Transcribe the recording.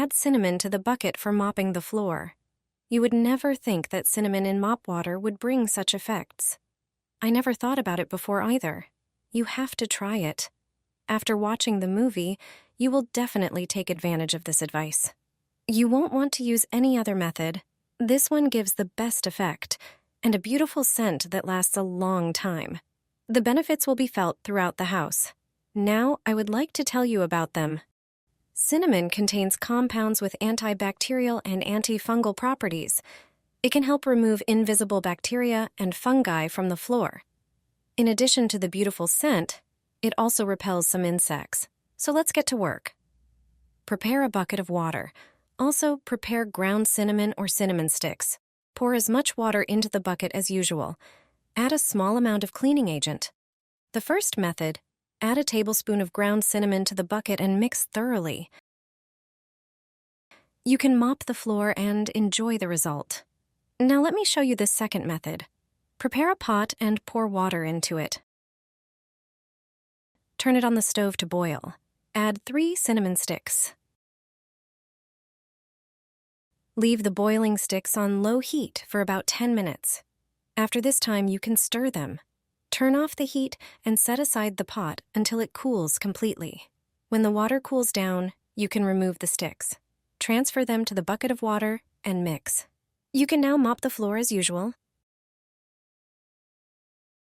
add cinnamon to the bucket for mopping the floor. You would never think that cinnamon in mop water would bring such effects. I never thought about it before either. You have to try it. After watching the movie, you will definitely take advantage of this advice. You won't want to use any other method. This one gives the best effect and a beautiful scent that lasts a long time. The benefits will be felt throughout the house. Now, I would like to tell you about them. Cinnamon contains compounds with antibacterial and antifungal properties. It can help remove invisible bacteria and fungi from the floor. In addition to the beautiful scent, it also repels some insects. So let's get to work. Prepare a bucket of water. Also, prepare ground cinnamon or cinnamon sticks. Pour as much water into the bucket as usual. Add a small amount of cleaning agent. The first method, add a tablespoon of ground cinnamon to the bucket and mix thoroughly. You can mop the floor and enjoy the result. Now let me show you the second method. Prepare a pot and pour water into it. Turn it on the stove to boil. Add 3 cinnamon sticks. Leave the boiling sticks on low heat for about 10 minutes. After this time, you can stir them. Turn off the heat and set aside the pot until it cools completely. When the water cools down, you can remove the sticks. Transfer them to the bucket of water and mix. You can now mop the floor as usual.